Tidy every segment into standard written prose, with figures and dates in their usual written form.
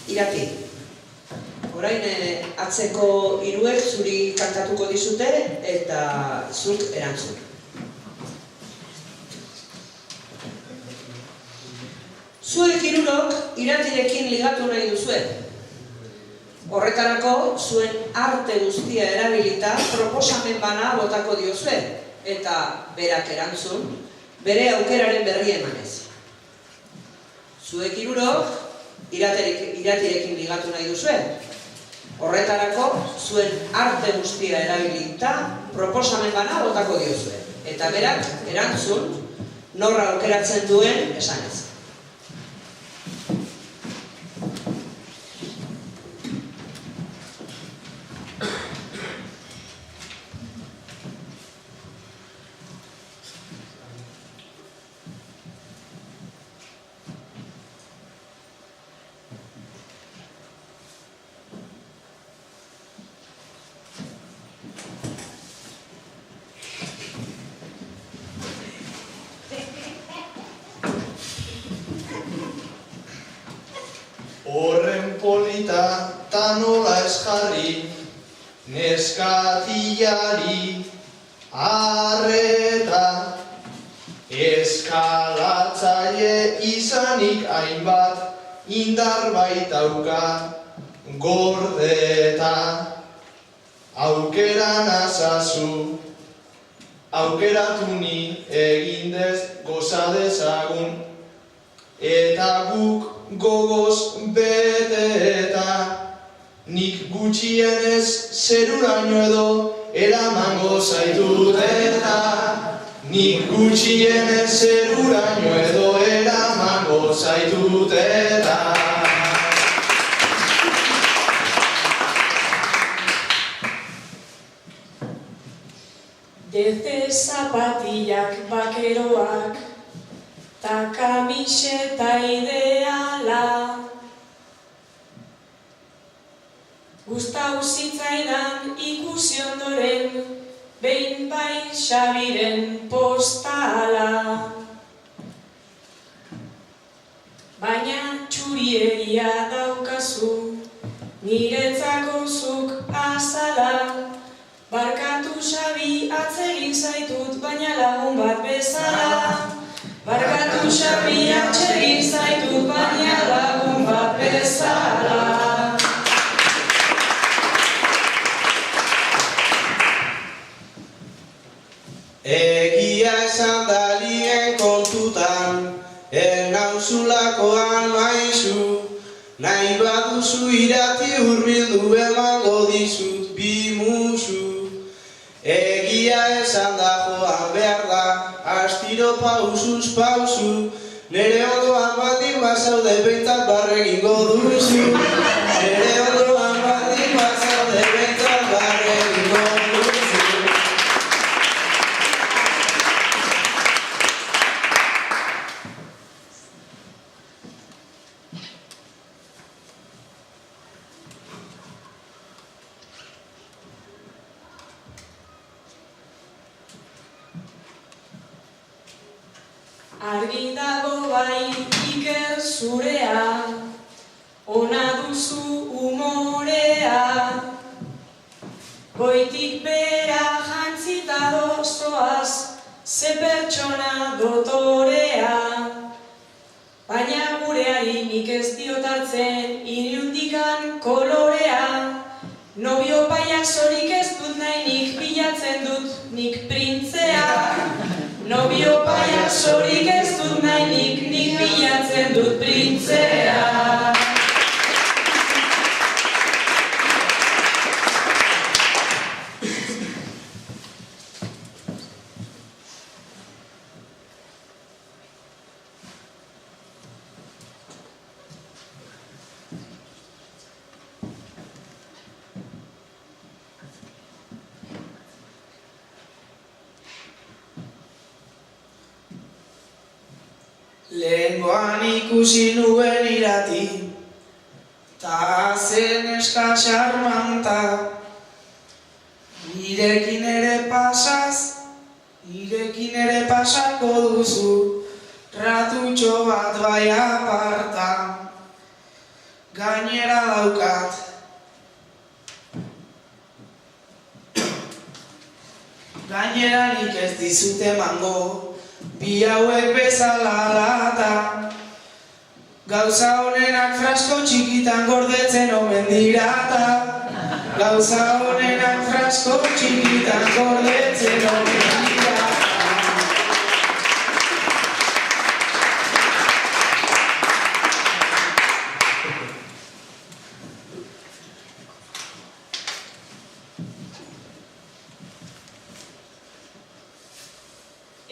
Irati, orain atzeko hiruek zuri kantatuko dizute eta zuk erantzun. Zuek hirurok Iratirekin ligatu nahi duzue. Horretarako zuen arte guztia erabilita proposamen bana botako diozue eta berak erantzun, bere aukeraren berri emanez. Zuek hirurok Iratirekin ligatu nahi duzue. Horretarako zuen arte guztia erabilita proposamen bana botako diozue eta berak erantzun, norra aukeratzen duen esanez. Horren polita ta nola ez jarri, neskatilari arreta. Eskalatzaile izanik hainbat indar baitauka gordeta. Aukera nazazu, aukeratu ni egindez goza dezagun, eta guk gogoz beteta, nik gutxienez zeruraino edo eramango zaitut eta, nik gutxienez zeruraino edo eramango zaitut eta. Deze zapatillak bakeroak, ta kamiseta ideala. Gustau zitzaidan ikusi ondoren, behin bai Xabiren postala. Baina txuriegia daukazu, niretzako zuk azala. Barkatu Xabi atsegin zaitut, baina lagun bat bezala. Barkatu Xabi atsegin zaitut, baina lagun bat bezala. Egia esan dalien kontutan, nauzulakoan maizu, nahi baduzu Irati hurbildu emango dizut bi musu. Egia esan da joan behar da, astiro pausuz pausu, nere ondoan baldin bazaude behintzat barregingo duzu. Nere ondoan baldin bazaude behintzat barregingo duzu. Argi dago bai Iker zurea, ona duzu umorea. Goitik bera jantzita dozoaz, ze pertsona dotorea. Baina gureari nik ez diot hartzen inundikan kolorea. Nobio paiasorik ez dut nahi nik bilatzen dut nik printzea. Nobio paiasorik ez dut nahi nik bilatzen dut printzea. Lehengoan ikusi nuen Irati, ta zen eska xarmanta. Nirekin ere pasako duzu, ratutxo bat bai aparta. gainera daukat. Gainera nik ez dizut emango, bi hauek bezala lata. Gauza honenak frasko txikitan gordetzen omen dirata. Gauza honenak frasko txikitan gordetzen omen dirata.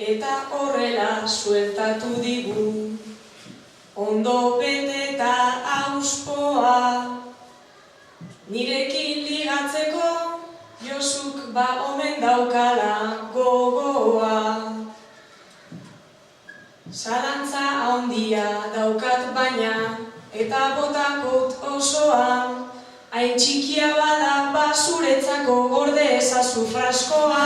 Eta horrela sueltatu digu, ondo beteta auspoa. Nirekin ligatzeko, Josuk ba omen daukala gogoa. Zalantza handia daukat baina, eta botakot osoa. Hain txikia bada basuretzako gorde ezazu fraskoa.